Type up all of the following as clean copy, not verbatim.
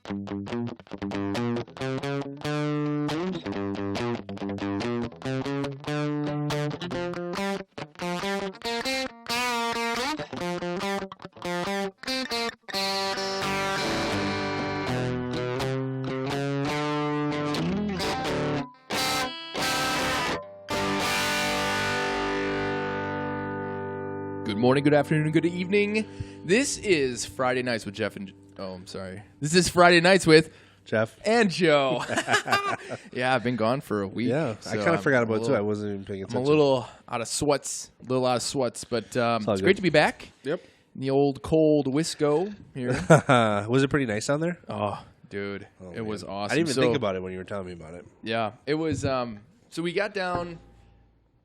Good morning, good afternoon, good evening. This is Friday Nights with Jeff and... Oh, I'm sorry. This is Friday Nights with... Jeff and Joe. Yeah, I've been gone for a week. Yeah, so I kind of forgot about it, too. I wasn't even paying attention. I'm a little out of sweats, but it's great to be back. Yep. In the old cold Wisco here. Was it pretty nice down there? Oh, dude. It was awesome. I didn't even think about it when you were telling me about it. Yeah, it was... so we got down...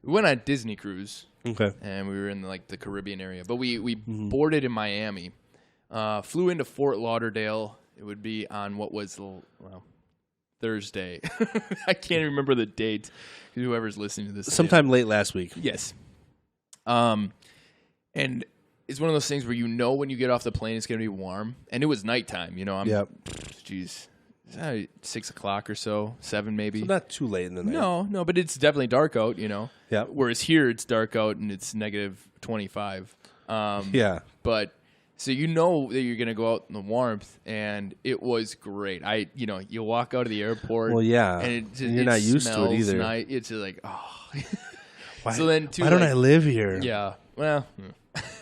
We went on a Disney cruise. Okay. And we were in the Caribbean area. But we boarded in Miami. Flew into Fort Lauderdale. It would be on what was, Thursday. I can't remember the date. Whoever's listening to this. Sometime late last week. Yes. And it's one of those things where when you get off the plane it's going to be warm. And it was nighttime. Yep. Geez. 6 o'clock or so, 7 maybe. So not too late in the night. No, but it's definitely dark out, Yeah. Whereas here it's dark out and it's negative 25. Yeah. But so that you're going to go out in the warmth, and it was great. You walk out of the airport. Well, yeah. And you're not used to it either. It's just like, oh. Why, so then why don't I live here? Yeah. Well,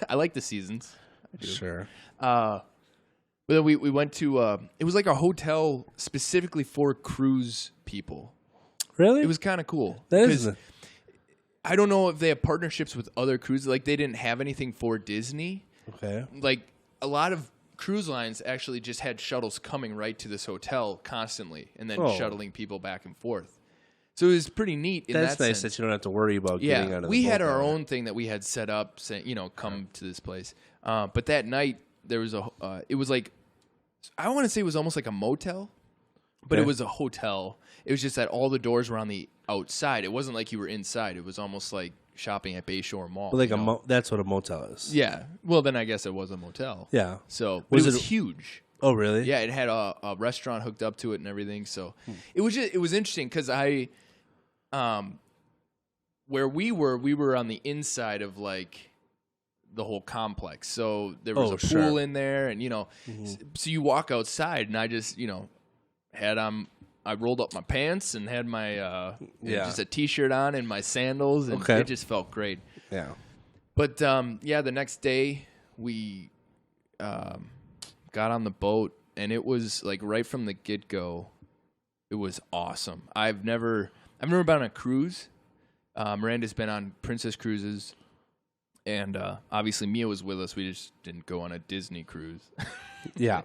I like the seasons. I do. Sure. But then we went to it was like a hotel specifically for cruise people. Really? It was kind of cool. That is. I don't know if they have partnerships with other cruises. Like, they didn't have anything for Disney. Okay. Like, a lot of cruise lines actually just had shuttles coming right to this hotel constantly and then shuttling people back and forth. So it was pretty neat in that sense. That's nice that you don't have to worry about getting out of the boat. We had our own thing that we had set up, saying, come to this place. But that night, there was it was like, I want to say it was almost like a motel, but it was a hotel. It was just that all the doors were on the outside. It wasn't like you were inside. It was almost like shopping at Bayshore Mall. Like that's what a motel is. Yeah. Well, then I guess it was a motel. Yeah. So it was huge. Oh, really? Yeah, it had a restaurant hooked up to it and everything. So it was interesting because where we were on the inside of the whole complex. So there was a pool in there, and so you walk outside, and I just I rolled up my pants and had my just a t-shirt on and my sandals, and it just felt great. Yeah. But the next day we got on the boat, and it was like right from the get-go, it was awesome. I've never been on a cruise. Miranda's been on Princess Cruises. And obviously Mia was with us. We just didn't go on a Disney cruise. Yeah.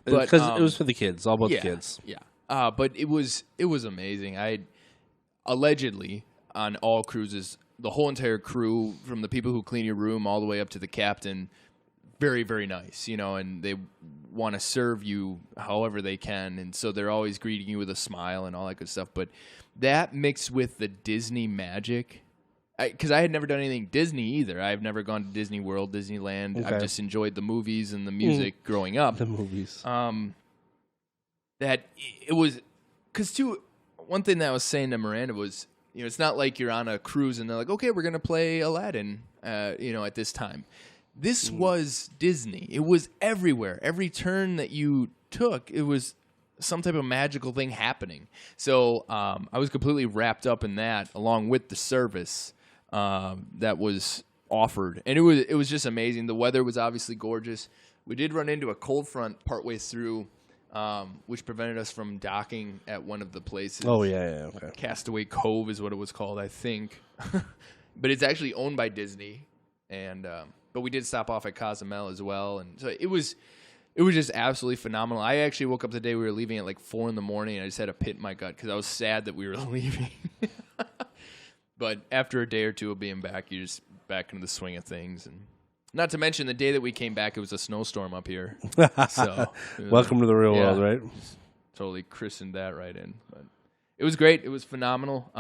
But because it was for the kids, all about the kids. Yeah. But it was amazing. Allegedly on all cruises, the whole entire crew, from the people who clean your room all the way up to the captain, very, very nice, and they want to serve you however they can. And so they're always greeting you with a smile and all that good stuff. But that mixed with the Disney magic, because I had never done anything Disney either. I've never gone to Disney World, Disneyland. Okay. I've just enjoyed the movies and the music growing up. The movies. That it was, because one thing that I was saying to Miranda was, it's not like you're on a cruise and they're like, okay, we're going to play Aladdin, at this time. This was Disney. It was everywhere. Every turn that you took, it was some type of magical thing happening. So I was completely wrapped up in that, along with the service that was offered, and it was just amazing. The weather was obviously gorgeous. We did run into a cold front partway through, which prevented us from docking at one of the places. Oh yeah, okay. Castaway Cove is what it was called, I think, but it's actually owned by Disney. And but we did stop off at Cozumel as well, and so it was just absolutely phenomenal. I actually woke up the day we were leaving at like 4 a.m, and I just had a pit in my gut because I was sad that we were leaving. But after a day or two of being back, you're just back into the swing of things. And not to mention, the day that we came back, it was a snowstorm up here. So welcome to the real world, right? Totally christened that right in. But it was great. It was phenomenal.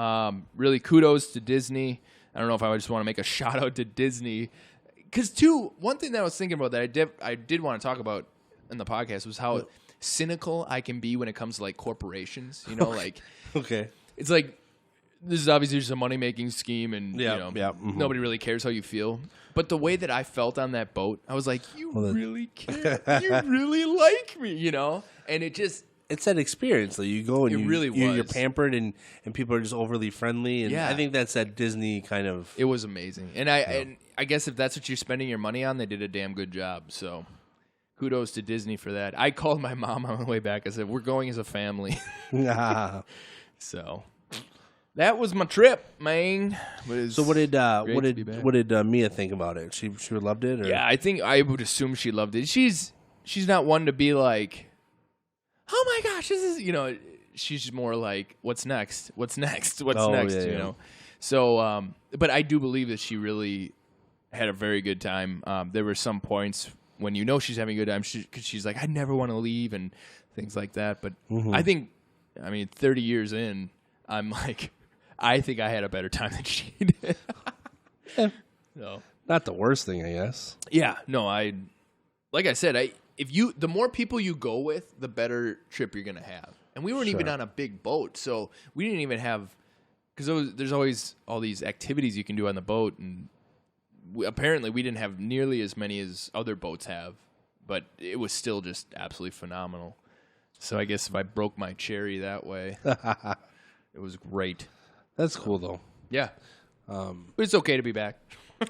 Really kudos to Disney. I don't know if I just want to make a shout out to Disney. Because, one thing that I was thinking about that I did want to talk about, in the podcast was how cynical I can be when it comes to like corporations. You know, like Okay. it's like this is obviously just a money making scheme, and nobody really cares how you feel. But the way that I felt on that boat, I was like, you really care, you really like me, you know, and it just. It's that experience though. You go and you're pampered and people are just overly friendly, and I think that's that Disney kind of. It was amazing, and I guess if that's what you're spending your money on, they did a damn good job. So, kudos to Disney for that. I called my mom on the way back. I said, "We're going as a family." So, that was my trip, man. So what did Mia think about it? She loved it, or? Yeah, I would assume she loved it. She's not one to be like, oh my gosh, this is, you know, she's more like, what's next? What's next? What's next? You know? So, but I do believe that she really had a very good time. There were some points when you know she's having a good time because she's like, I never want to leave and things like that. But I think, 30 years in, I'm like, I think I had a better time than she did. So. Not the worst thing, I guess. Yeah, no, like I said, the more people you go with, the better trip you're gonna have. And we weren't even on a big boat, so we didn't even have because there's always all these activities you can do on the boat, and apparently we didn't have nearly as many as other boats have, but it was still just absolutely phenomenal. So I guess if I broke my cherry that way, it was great. That's cool though. Yeah, but it's okay to be back.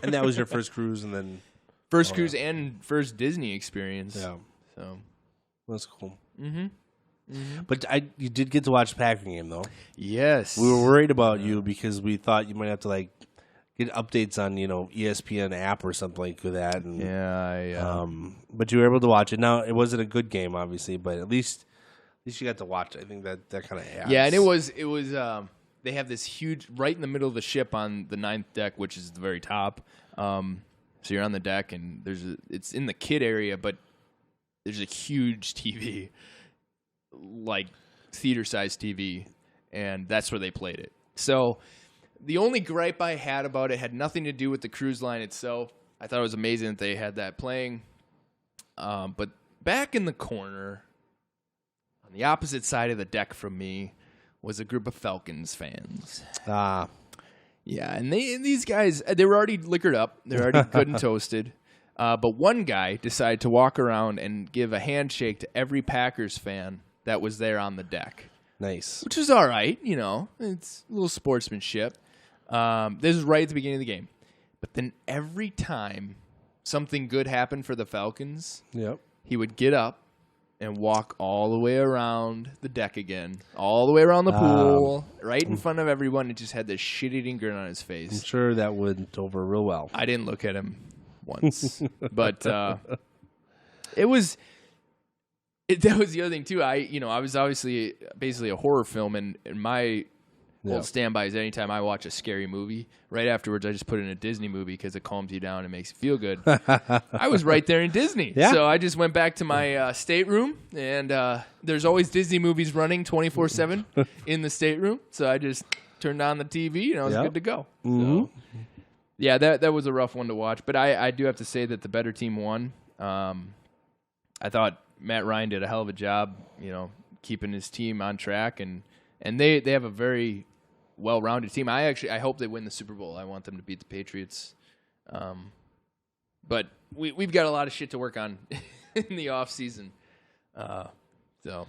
And that was your first cruise, and then. First cruise and first Disney experience. Yeah. So that's cool. But you did get to watch the Packer game, though. Yes. We were worried about you because we thought you might have to, like, get updates on, ESPN app or something like that. And, but you were able to watch it. Now, it wasn't a good game, obviously, but at least you got to watch it. I think that kind of adds. Yeah, and it was they have this huge, right in the middle of the ship on the 9th deck, which is the very top. So you're on the deck, and it's in the kid area, but there's a huge TV, like theater-sized TV, and that's where they played it. So the only gripe I had about it had nothing to do with the cruise line itself. I thought it was amazing that they had that playing. But back in the corner, on the opposite side of the deck from me, was a group of Falcons fans. Yeah, and these guys, they were already liquored up. They're already good and toasted. But one guy decided to walk around and give a handshake to every Packers fan that was there on the deck. Nice. Which is all right, It's a little sportsmanship. This is right at the beginning of the game. But then every time something good happened for the Falcons, he would get up and walk all the way around the deck again, all the way around the pool, right in front of everyone, and just had this shit-eating grin on his face. I'm sure that went over real well. I didn't look at him once, but that was the other thing too. I was obviously basically a horror film, and my old standby is anytime I watch a scary movie, right afterwards I just put in a Disney movie because it calms you down and makes you feel good. I was right there in Disney. Yeah. So I just went back to my stateroom, and there's always Disney movies running 24/7 in the stateroom. So I just turned on the TV, and I was good to go. So, yeah, that was a rough one to watch. But I do have to say that the better team won. I thought Matt Ryan did a hell of a job, keeping his team on track, and they have a very well-rounded team. I hope they win the Super Bowl. I want them to beat the Patriots. But we've got a lot of shit to work on in the off season. So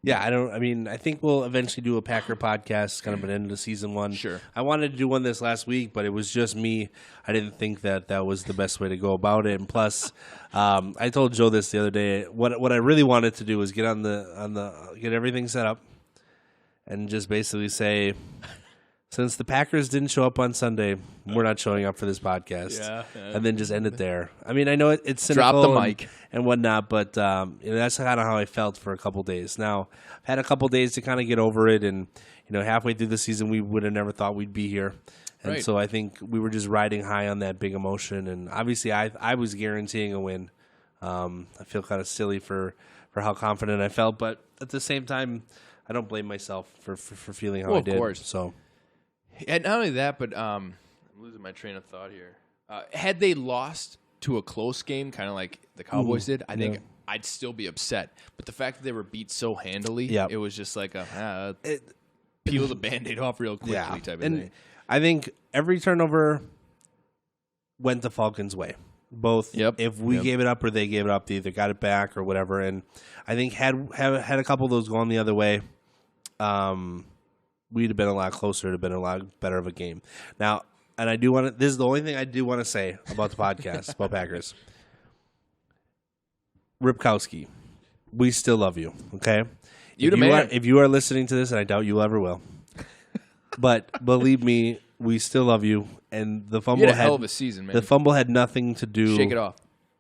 yeah, I think we'll eventually do a Packer podcast, kind of an end of season one. Sure. I wanted to do one this last week, but it was just me. I didn't think that was the best way to go about it. And plus, I told Joe this the other day. What I really wanted to do was get get everything set up and just basically say, since the Packers didn't show up on Sunday, we're not showing up for this podcast. Yeah. And then just end it there. I mean, I know it's cynical. Drop the mic. And whatnot, but that's kind of how I felt for a couple days. Now, I've had a couple days to kind of get over it, and halfway through the season, we would have never thought we'd be here. And so I think we were just riding high on that big emotion, and obviously I was guaranteeing a win. I feel kind of silly for how confident I felt, but at the same time, I don't blame myself for feeling how I did. Of course. So. And not only that, but I'm losing my train of thought here. Had they lost to a close game, kind of like the Cowboys did, I think I'd still be upset. But the fact that they were beat so handily, Yep. it was just like peel the Band-Aid off real quickly type of thing. I think every turnover went the Falcons' way. Both, if we gave it up or they gave it up, they either got it back or whatever. And I think had a couple of those gone the other way, we'd have been a lot closer. It'd have been a lot better of a game. Now, and I do want to. This is the only thing I do want to say about the podcast about Packers. Ripkowski, we still love you. Okay, if you are listening to this, and I doubt you ever will, but believe me, we still love you. And the fumble had a hell of a season, man. The fumble had nothing to do. Shake it off.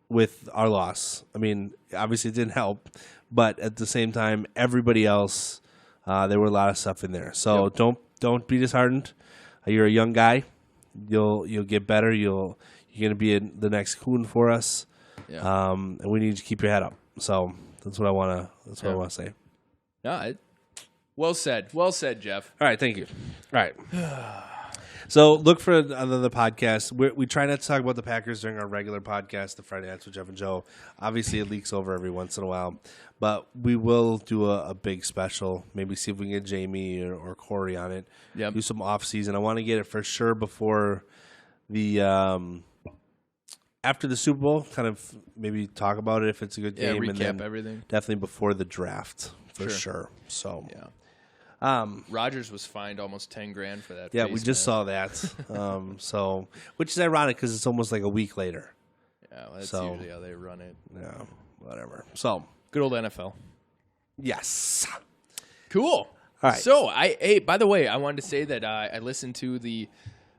With our loss. I mean, obviously it didn't help, but at the same time, everybody else, there were a lot of stuff in there. So don't be disheartened. You're a young guy. You'll get better. You're going to be the next Coon for us. Yeah. And we need to keep your head up. So that's what I want to say. No, well said. Well said, Jeff. All right, thank you. All right. So look for another podcast. We try not to talk about the Packers during our regular podcast, the Friday Nights with Jeff and Joe. Obviously, it leaks over every once in a while. But we will do a big special. Maybe see if we can get Jamie or Corey on it. Yep. Do some off-season. I want to get it for sure before the after the Super Bowl. Kind of maybe talk about it if it's a good game. Recap and then everything. Definitely before the draft for sure. So yeah. Rodgers was fined almost $10,000 for that. Yeah, we just saw that. So, which is ironic because it's almost like a week later. Yeah, well, that's usually how they run it. Yeah, whatever. So, good old NFL. Yes. Cool. All right. So, by the way, I wanted to say that I listened to the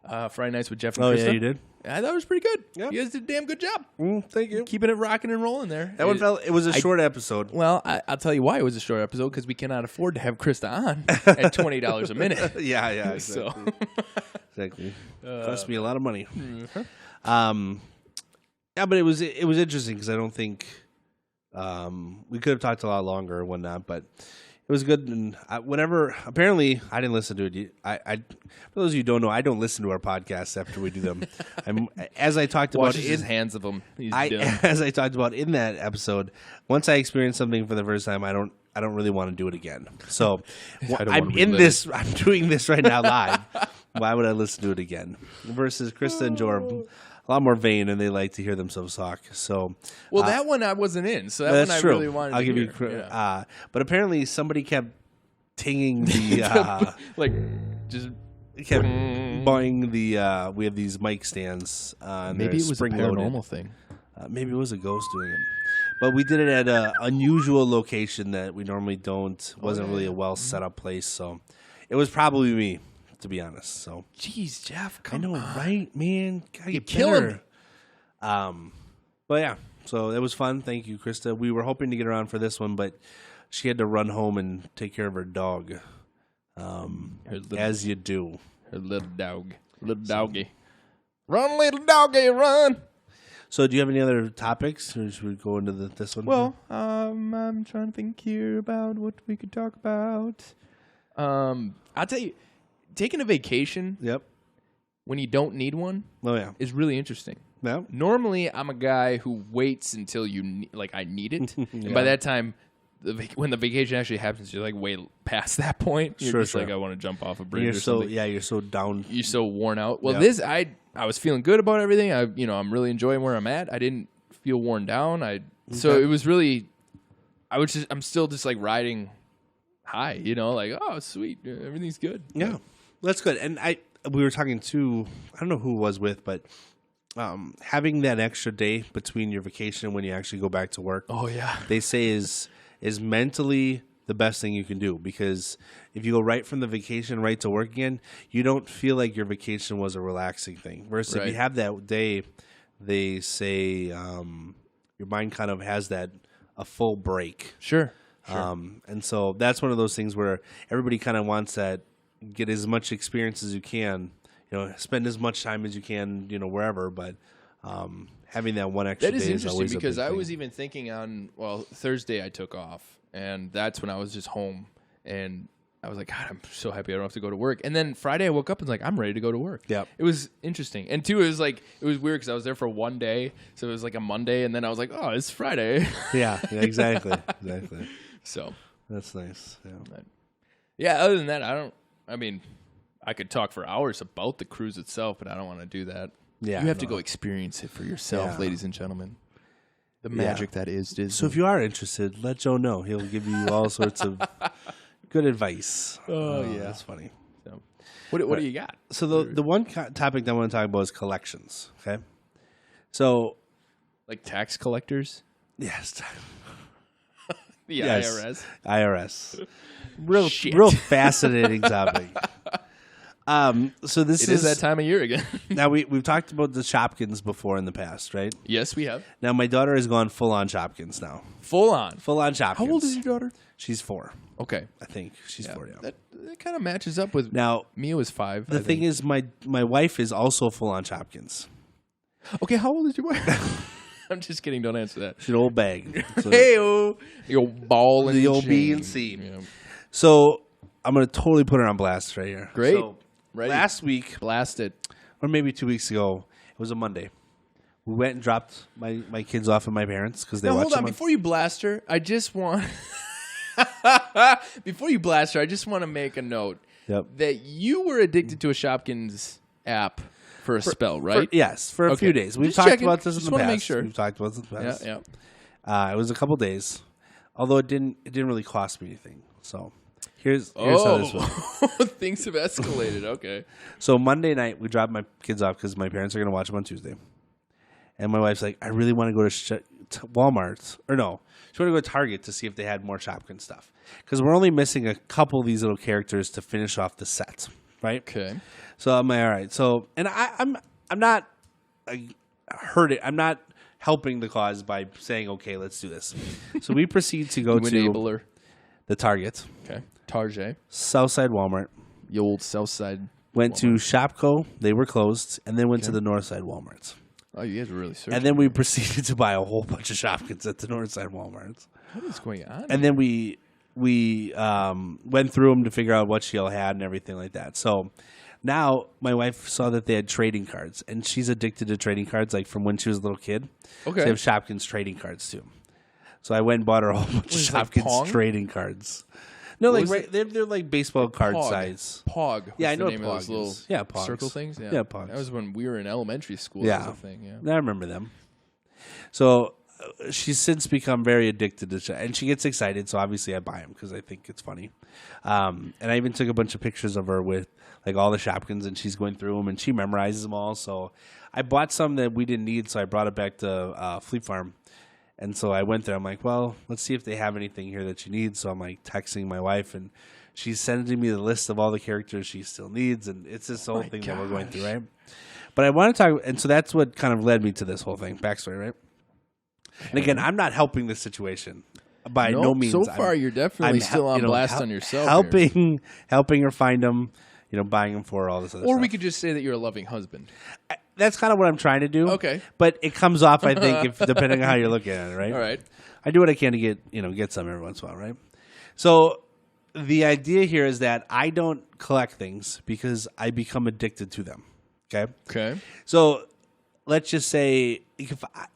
Friday Nights with Jeff and Krista. Yeah, you did? I thought it was pretty good. Yeah. You guys did a damn good job. Thank you. Keeping it rocking and rolling there. That one it was a short episode. Well, I'll tell you why it was a short episode, because we cannot afford to have Krista on at $20 a minute. Yeah, exactly. So. Exactly. Cost me a lot of money. Mm-hmm. Yeah, but it was interesting because I don't think we could have talked a lot longer or whatnot, but it was good. And apparently, I didn't listen to it. For those of you who don't know, I don't listen to our podcasts after we do them. As I talked about, his hands of them. As I talked about in that episode, once I experience something for the first time, I don't really want to do it again. So I'm doing this right now live. Why would I listen to it again? Versus Krista and Joe are a lot more vain, and they like to hear themselves talk. So, that one I wasn't in. So that one I really wanted. I'll to give hear. you. But apparently, somebody kept tinging the just kept buying the. We have these mic stands. Maybe it was a paranormal thing. Maybe it was a ghost doing it. But we did it at an unusual location that we normally don't. Wasn't really a well set up place, so it was probably me, to be honest. So, jeez, Jeff, I know, right, man? You're killing me. But yeah, so it was fun. Thank you, Krista. We were hoping to get her on for this one, but she had to run home and take care of her dog, as you do. Her little doggy. Run, little doggy, run. So, do you have any other topics, or should we go into this one? Well, I'm trying to think here about what we could talk about. I'll tell you, taking a vacation. Yep. When you don't need one. Oh yeah. Is really interesting. Yeah. Normally, I'm a guy who waits until I need it, and by that time, when the vacation actually happens, you're like way past that point. You're just like, I want to jump off a bridge or something. Yeah, you're so down. You're so worn out. Well, this I was feeling good about everything. I'm really enjoying where I'm at. I didn't feel worn down. So it was really, I'm still just like riding high. Like, oh sweet, everything's good. Yeah, that's good. And we were talking to, I don't know who it was with, but having that extra day between your vacation and when you actually go back to work. Oh yeah, they say is mentally the best thing you can do, because if you go right from the vacation right to work again, you don't feel like your vacation was a relaxing thing. Versus if you have that day, they say your mind kind of has a full break. Sure. And so that's one of those things where everybody kind of wants that, get as much experience as you can, spend as much time as you can, wherever, but having that one extra day is interesting always because I thing. was even thinking on Thursday I took off, and that's when I was just home, and I was like, God, I'm so happy I don't have to go to work. And then Friday I woke up and was like, I'm ready to go to work. Yep. It was interesting. And two, it was weird because I was there for one day. So it was like a Monday. And then I was like, oh, it's Friday. Yeah, exactly. So That's nice. Yeah. Yeah, other than that, I could talk for hours about the cruise itself, but I don't want to do that. Yeah, You have to go experience it for yourself, Yeah. ladies and gentlemen. The magic that is Disney. So if you are interested, let Joe know. He'll give you all sorts of good advice. Oh, yeah. That's funny. So, what do you got? So the one topic that I want to talk about is collections. Okay. So Like tax collectors? yes, The Yes. IRS? IRS. Shit. Real fascinating topic. So this It is that time of year again. Now we've talked about the Shopkins before in the past, right? Yes, we have. Now my daughter has gone full on Shopkins now. Full on. Full on Shopkins. How old is your daughter? She's 4. Okay. I think she's 4. Yeah. That kind of matches up with Now Mia was 5. the thing is, my wife is also full on Shopkins. Okay, how old is your wife? I'm just kidding. Don't answer that. She's an old bag. So, Hey-o. The old ball and The old B chain. and C. Yeah. so I'm gonna totally put her on blast right here. Great. So, Ready. last week, Blast it. or maybe 2 weeks ago, it was a Monday. We went and dropped my kids off at my parents because they Now, watched hold on. them. Before you blast her, I just want... Before you blast her, I just want to make a note Yep. that you were addicted to a Shopkins app for a spell, right? Yes, for a Okay. few days. We've Just talked checking. about this in Just the wanna past. make sure. We've talked about this in the Yeah, past. yeah. It was a couple days, although it didn't really cost me anything. So here's how this went. Things have escalated. Okay. So Monday night, we dropped my kids off because my parents are going to watch them on Tuesday. And my wife's like, I really want to go to Walmart. Or no, she wanted to go to Target to see if they had more Shopkins stuff. Because we're only missing a couple of these little characters to finish off the set, right? Okay. So I'm like, all right. So, and I'm not hurting. I'm not helping the cause by saying, okay, let's do this. So we proceed to go to Enabler. the Target, Okay. Target. Southside Walmart. The old South Side. Went to Shopko. They were closed. And then went to the Northside Walmarts. Oh, you guys were really searching. And then we proceeded to buy a whole bunch of Shopkins at the Northside Walmarts. What is going on? And then we went through them to figure out what she all had and everything like that. So now my wife saw that they had trading cards, and she's addicted to trading cards, like from when she was a little kid. Okay. So they have Shopkins trading cards too. So I went and bought her a whole bunch of is it, like Shopkins Pong? trading cards. No, What like was right, they're like baseball card Pog. size. Pog. Yeah, I What's know the what name of those Pog little is. Yeah, Pogs. circle things. Yeah, Yeah, Pogs. That was when we were in elementary school. Yeah. That was a thing. Yeah. I remember them. So she's since become very addicted to and she gets excited. So obviously I buy them because I think it's funny. And I even took a bunch of pictures of her with like all the Shopkins, and she's going through them and she memorizes them all. So I bought some that we didn't need, so I brought it back to Fleet Farm. And so I went there. I'm like, well, let's see if they have anything here that she needs. So I'm like texting my wife, and she's sending me the list of all the characters she still needs, and it's this whole thing that we're going through, right? But I want to talk, and so that's what kind of led me to this whole thing, backstory, right? And again, I'm not helping this situation by no means. So far, you're definitely still on blast on yourself. here. helping her find them, buying them for her, all this other Or stuff. we could just say that you're a loving husband. That's kind of what I'm trying to do. Okay. But it comes off, I think, if depending on how you're looking at it, right? All right. I do what I can to get some every once in a while, right? So the idea here is that I don't collect things because I become addicted to them. Okay. Okay. So let's just say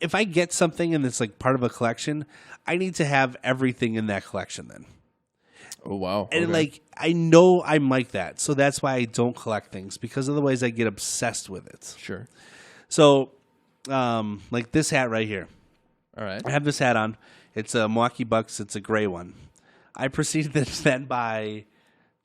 if I get something and it's like part of a collection, I need to have everything in that collection then. Oh, wow. And Okay. like I know I'm like that, so that's why I don't collect things, because otherwise I get obsessed with it. Sure. So, like this hat right here. All right. I have this hat on. It's a Milwaukee Bucks. It's a gray one. I proceeded to then buy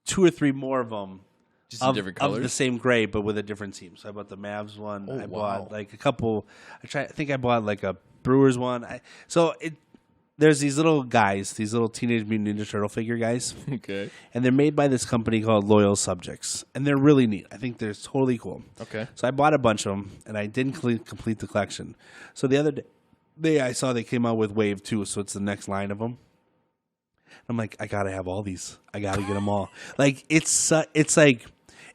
2 or 3 more of them. Just in different colors? Of the same gray, but with a different team. So I bought the Mavs one. Oh, I wow. bought like a couple. I think I bought like a Brewers one. There's these little guys, these little Teenage Mutant Ninja Turtle figure guys, Okay. and they're made by this company called Loyal Subjects, and they're really neat. I think they're totally cool. Okay. So I bought a bunch of them, and I didn't complete the collection. So the other day I saw they came out with Wave 2, so it's the next line of them. I'm like, I gotta have all these. I gotta get them all. Like it's like,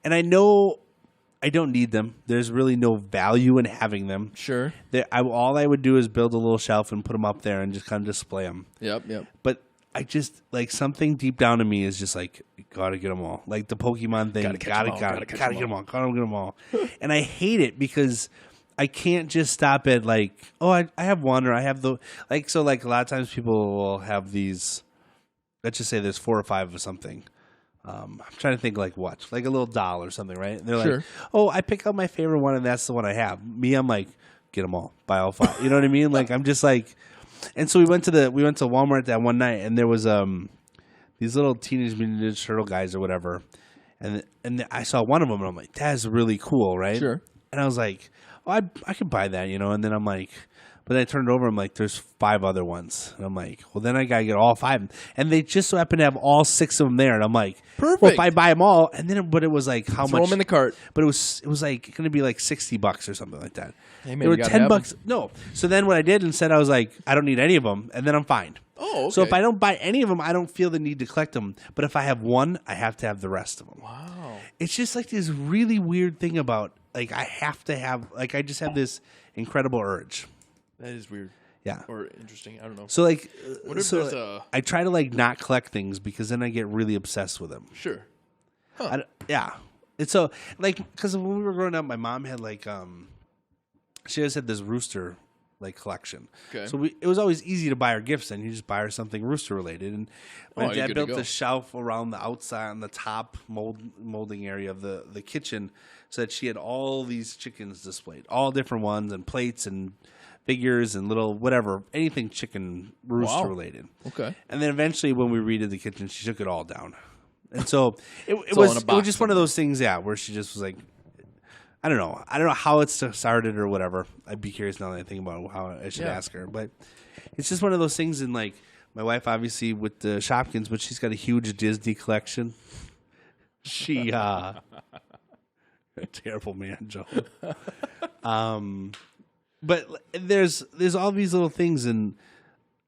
and I know I don't need them. There's really no value in having them. Sure. All I would do is build a little shelf and put them up there and just kind of display them. Yep. Yep. But I just like something deep down in me is just like, gotta get them all. Like the Pokemon thing, gotta catch get them all. And I hate it because I can't just stop at like, oh, I have one, or I have the like. So like a lot of times people will have these. Let's just say there's 4 or 5 of something. I'm trying to think like what, like a little doll or something, right? And they're like, oh, I pick out my favorite one, and that's the one I have. Me, I'm like, get them all, buy all 5. You know what I mean? Like I'm just like, and so we went to Walmart that one night, and there was these little Teenage Mutant Ninja Turtle guys or whatever, and I saw one of them, and I'm like, that's really cool, right? Sure. And I was like, oh, I could buy that, you know. And then I'm like, but then I turned it over, I'm like, there's 5 other ones, and I'm like, well, then I gotta get all 5, and they just so happen to have all 6 of them there, and I'm like, perfect. Well, if I buy them all, and then but it was like how much? Throw them in the cart. But it was like going to be like $60 or something like that. Hey, man, they were $10. No. So then what I did instead, I was like, I don't need any of them, and then I'm fine. Oh, okay. So if I don't buy any of them, I don't feel the need to collect them. But if I have one, I have to have the rest of them. Wow. It's just like this really weird thing about like I have to have like I just have this incredible urge. That is weird. Yeah. Or interesting. I don't know. So like, what if there's a... I try to like not collect things because then I get really obsessed with them. Sure. Huh. Yeah. It's so like because when we were growing up, my mom had like she always had this rooster like collection. Okay. So it was always easy to buy her gifts, and you just buy her something rooster related. And my dad built the shelf around the outside on the top molding area of the kitchen, so that she had all these chickens displayed, all different ones, and plates and figures and little whatever, anything chicken rooster related. Okay. And then eventually, when we redid the kitchen, she took it all down. And so it was just one of those things, yeah, where she just was like, I don't know how it started or whatever. I'd be curious now that I think about how I should ask her. But it's just one of those things. And like my wife, obviously with the Shopkins, but she's got a huge Disney collection. She, terrible man, Joe. But there's all these little things, and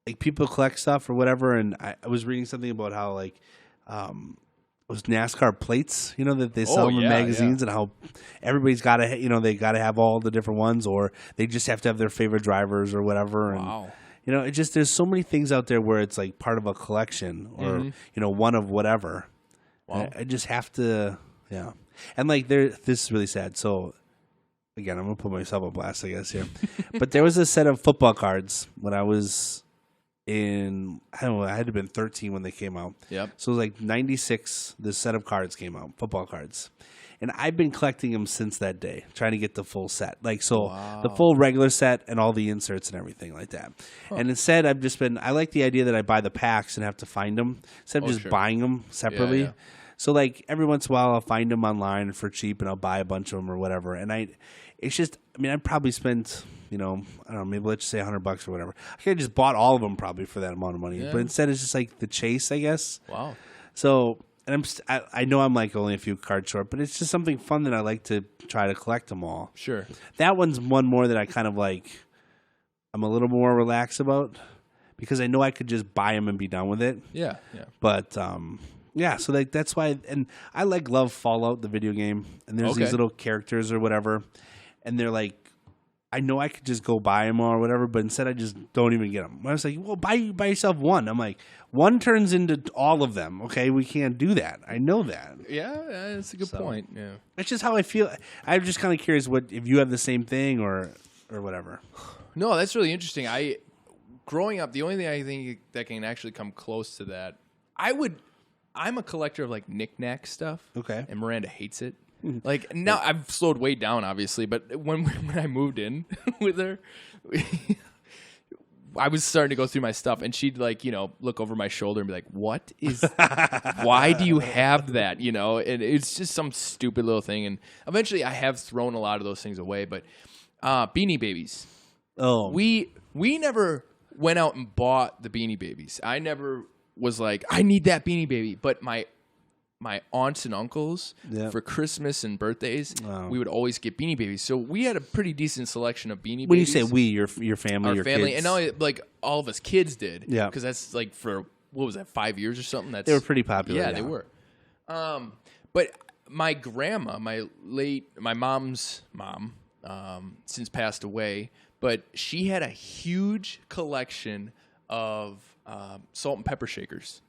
like people collect stuff or whatever. And I was reading something about how like those NASCAR plates, you know, that they sell them in magazines, and how everybody's got to, you know, they got to have all the different ones, or they just have to have their favorite drivers or whatever. Wow. And, you know, it just, there's so many things out there where it's like part of a collection or, you know, one of whatever. Wow. I just have to, yeah. And like this is really sad. So again, I'm going to put myself on blast, I guess, here. But there was a set of football cards when I was I don't know, I had to have been 13 when they came out. Yep. So it was like 96, this set of cards came out, football cards. And I've been collecting them since that day, trying to get the full set. Like, so the full regular set and all the inserts and everything like that. Huh. And instead, I like the idea that I buy the packs and have to find them instead of just buying them separately. Yeah. So like every once in a while, I'll find them online for cheap and I'll buy a bunch of them or whatever. And I'd probably spent, you know, I don't know, maybe let's just say $100 or whatever. I could have just bought all of them probably for that amount of money. Yeah. But instead, it's just like the chase, I guess. Wow. So, and I know I'm like only a few cards short, but it's just something fun that I like to try to collect them all. Sure. That one's one more that I kind of like, I'm a little more relaxed about because I know I could just buy them and be done with it. Yeah, yeah. But, yeah, so like that's why, and I love Fallout, the video game, and there's these little characters or whatever, and they're like, I know I could just go buy them or whatever, but instead I just don't even get them. I was like, well, buy yourself one. I'm like, one turns into all of them. Okay, we can't do that. I know that. Yeah, that's a good point. Yeah, it's just how I feel. I'm just kind of curious if you have the same thing or whatever. No, that's really interesting. Growing up, the only thing I think that can actually come close to that, I'm a collector of like knick-knack stuff. Okay. And Miranda hates it. Like now I've slowed way down, obviously, but when I moved in with her, I was starting to go through my stuff, and she'd like, you know, look over my shoulder and be like, "What is? Why do you have that?" You know, and it's just some stupid little thing. And eventually, I have thrown a lot of those things away. But Beanie Babies. Oh, we never went out and bought the Beanie Babies. I never was like, I need that Beanie Baby, but my aunts and uncles for Christmas and birthdays, we would always get Beanie Babies. So we had a pretty decent selection of Beanie Babies. When you say we, your family, your family, kids. and not like all of us kids did. Yeah, because that's like for what was that, 5 years or something? They were pretty popular. Yeah, they were. But my grandma, my mom's mom, since passed away, but she had a huge collection of salt and pepper shakers.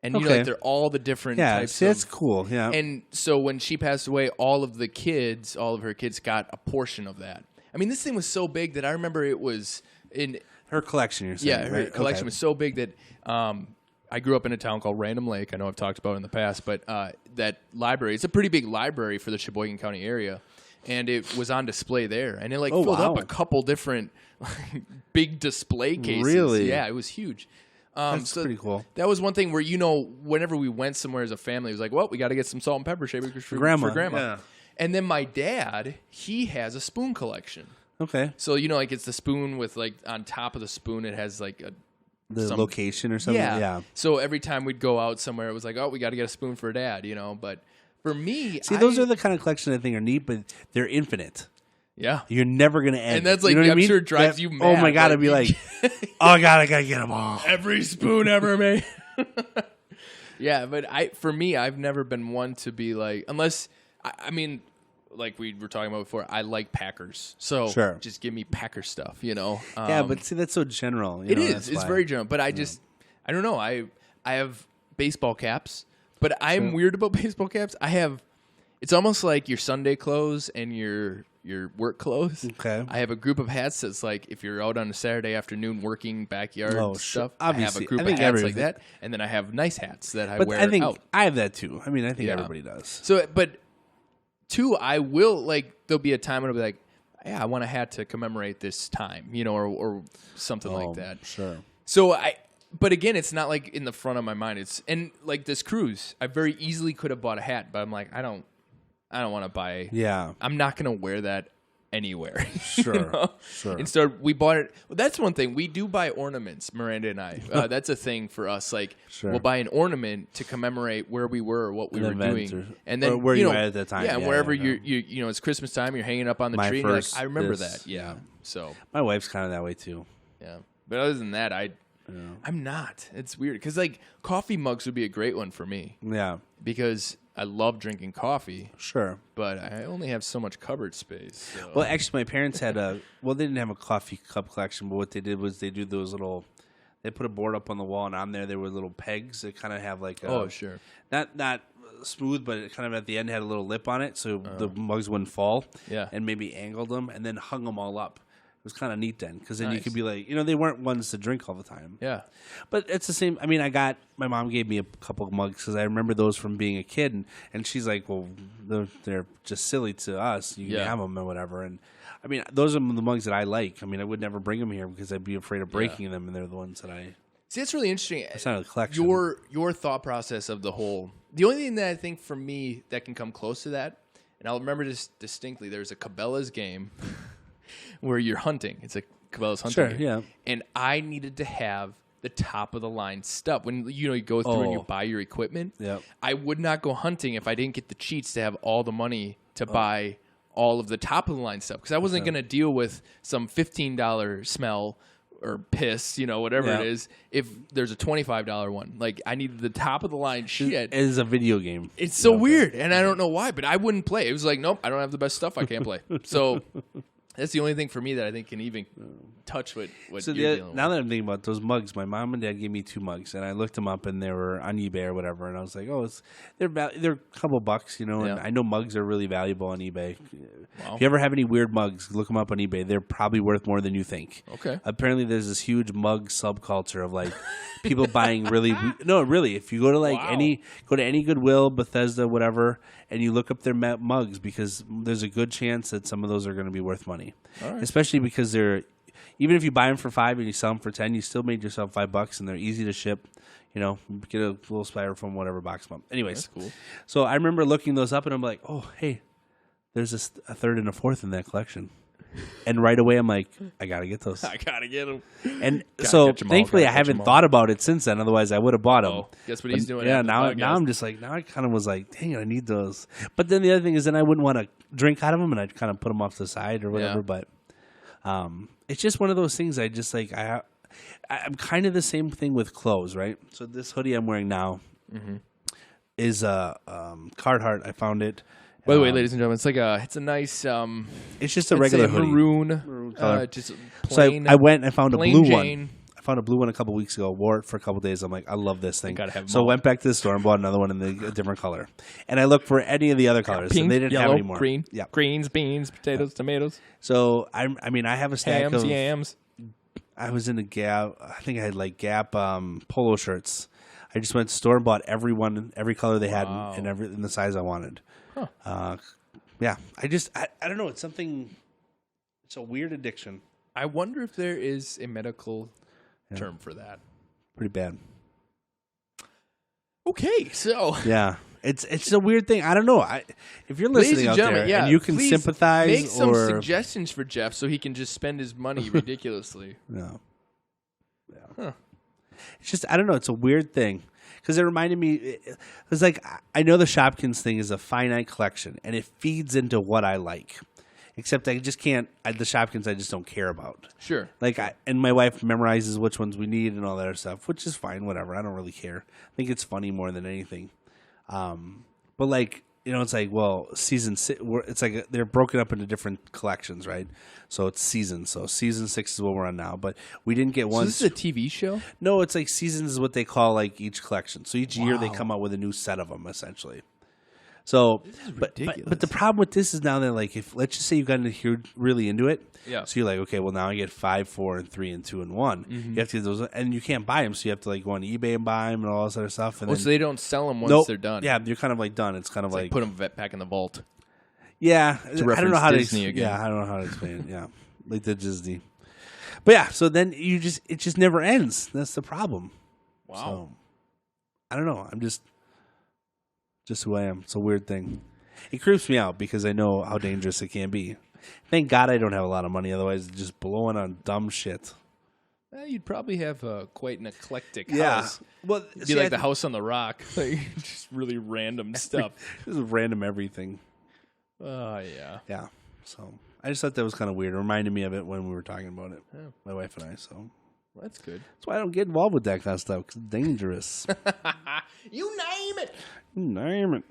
And you know, like they're all the different types. See, that's cool. Yeah. And so when she passed away, all of her kids got a portion of that. I mean, this thing was so big that I remember it was in her collection. You're saying, her collection was so big that I grew up in a town called Random Lake. I know I've talked about it in the past, but that library, it's a pretty big library for the Sheboygan County area. And it was on display there. And it filled up a couple different big display cases. Really? Yeah, it was huge. That's pretty cool. That was one thing where, whenever we went somewhere as a family, it was like, well, we got to get some salt and pepper shakers for Grandma. Yeah. And then my dad, he has a spoon collection. Okay. So, it's the spoon with, on top of the spoon, it has, the location or something? Yeah. So every time we'd go out somewhere, it was like, oh, we got to get a spoon for Dad, But for me... See, those are the kind of collections I think are neat, but they're infinite. Yeah. You're never going to end. And that's I'm sure it drives you mad. Oh, my God. I'd be like, I got to get them all. Every spoon ever made. Yeah, but for me, I've never been one to be like... Unless... I mean... Like we were talking about before, I like Packers. So just give me Packer stuff, Yeah, but see, that's so general. It is. It's very general. But I I don't know. I have baseball caps, but I'm weird about baseball caps. It's almost like your Sunday clothes and your work clothes. Okay. I have a group of hats that's like if you're out on a Saturday afternoon working backyard stuff. Obviously. I have a group of hats like that. And then I have nice hats that I wear out. I have that too. I mean, I think everybody does. So, but... Two, I will, there'll be a time when I'll be like, yeah, I want a hat to commemorate this time, or something like that. Sure. So but again, it's not in the front of my mind. And this cruise, I very easily could have bought a hat, but I'm like, I don't want to buy. Yeah. I'm not going to wear that anywhere. Sure. Sure. Instead, we bought it. Well, that's one thing. We do buy ornaments, Miranda and I. That's a thing for us. We'll buy an ornament to commemorate where we were or what we were doing. And then, where you were at that time. Yeah, and wherever you it's Christmas time, you're hanging up on the tree. And I remember that. Yeah. So my wife's kind of that way too. Yeah. But other than that, I'm not. It's weird. Because, coffee mugs would be a great one for me. Yeah. Because I love drinking coffee. Sure. But I only have so much cupboard space. So. Well, actually, my parents had they didn't have a coffee cup collection, but what they did was they do those they put a board up on the wall, and on there were little pegs that kind of have sure. Not smooth, but it kind of at the end had a little lip on it, so the mugs wouldn't fall. Yeah. And maybe angled them, and then hung them all up. It was kind of neat then, because then you could be like, they weren't ones to drink all the time. Yeah. But it's the same. I mean, my mom gave me a couple of mugs because I remember those from being a kid, and she's like, well, they're just silly to us. You can have them and whatever. And I mean, those are the mugs that I like. I mean, I would never bring them here because I'd be afraid of breaking them, and they're the ones that I... See, that's really interesting. It's not a collection. Your thought process of the whole... The only thing that I think for me that can come close to that, and I'll remember this distinctly, there's a Cabela's game... where you're hunting. It's a Cabela's hunting game. Yeah. And I needed to have the top of the line stuff. When you go through and you buy your equipment, I would not go hunting if I didn't get the cheats to have all the money to buy all of the top of the line stuff. Because I wasn't going to deal with some $15 smell or piss, whatever it is, if there's a $25 one. I needed the top of the line shit. It is a video game. It's so weird. And I don't know why, but I wouldn't play. It was like, nope, I don't have the best stuff. I can't play. So... That's the only thing for me that I think can even touch what you're dealing with. Now that I'm thinking about those mugs, my mom and dad gave me 2 mugs, and I looked them up, and they were on eBay or whatever, and I was like, they're a couple bucks, and I know mugs are really valuable on eBay. Wow. If you ever have any weird mugs, look them up on eBay. They're probably worth more than you think. Okay. Apparently, there's this huge mug subculture of people buying really. No, really. If you go to any Goodwill, Bethesda, whatever, and you look up their mugs, because there's a good chance that some of those are going to be worth money. All right. Especially because they're, even if you buy them for $5 and you sell them for $10, you still made yourself $5, and they're easy to ship. Get a little styrofoam, whatever box them up. Anyways, that's cool. So I remember looking those up, and I'm like, oh, hey, there's a third and a fourth in that collection. And right away, I'm like, I got to get those. I got to get them. And so, thankfully, I haven't thought about it since then. Otherwise, I would have bought them. Oh, guess what he's doing? Yeah, now I'm just like, now I kind of was like, dang it, I need those. But then the other thing is, then I wouldn't want to drink out of them, and I'd kind of put them off to the side or whatever. Yeah. But it's just one of those things I just like, I'm kind of the same thing with clothes, right? So this hoodie I'm wearing now is a Carhartt. I found it. By the way, ladies and gentlemen, it's a nice. It's just a regular hoodie. Maroon color. Just plain. So I went and I found a blue one. I found a blue one a couple weeks ago. Wore it for a couple days. I'm like, I love this thing. Gotta have them So all. went back to the store and bought another one in a different color. And I looked for any of the other colors, Pink, and they didn't yellow, have any more. green, Yeah. greens, beans, potatoes, tomatoes, So I mean, I have a stack hams, of. yams. I was in a Gap. I think I had like Gap polo shirts. I just went to the store and bought every color they had, Wow. and in the size I wanted. Huh. Yeah, I don't know. It's something. It's a weird addiction. I wonder if there is a medical term for that. Pretty bad. Okay, so Yeah, it's a weird thing. I don't know. If you're ladies listening and out gentlemen, there and you can please sympathize make some or suggestions for Jeff so he can just spend his money ridiculously. no, yeah, Huh. it's just I don't know. It's a weird thing because it reminded me. It was like I know the Shopkins thing is a finite collection and it feeds into what I like. Except I just can't. The Shopkins I just don't care about. Sure. Like and my wife memorizes which ones we need and all that other stuff, which is fine. Whatever. I don't really care. I think it's funny more than anything. But like it's like season 6. It's like they're broken up into different collections, right? So it's seasons. So season 6 is what we're on now. But we didn't get So one. this is a TV show? No, it's like seasons is what they call like each collection. So each year they Wow. come out with a new set of them essentially. So, but the problem with this is now that like if let's just say you got really into it, Yeah. So you're like, okay, well now I get 5, 4, and 3, and 2, and 1. Mm-hmm. You have to get those, and you can't buy them, so you have to like go on eBay and buy them and all this other stuff. And Oh, then, so they don't sell them once nope, they're done. Yeah, you're kind of like done. It's kind of It's like put them back in the vault. yeah. I don't know reference how Disney to again. yeah, I don't know how to explain it. Yeah, like the Disney. But yeah, so then it just never ends. That's the problem. Wow. So, I don't know. I'm just who I am. It's a weird thing. It creeps me out because I know how dangerous it can be. Thank God I don't have a lot of money. Otherwise, it's just blowing on dumb shit. Well, you'd probably have quite an eclectic Yeah. house. Well, It'd be like the house on the rock. Like, just really random stuff. This is random everything. Oh, yeah. Yeah. So I just thought that was kind of weird. It reminded me of it when we were talking about it, Yeah. my wife and I. So Well, that's good. that's why I don't get involved with that kind of stuff because it's dangerous. You name it. Name it.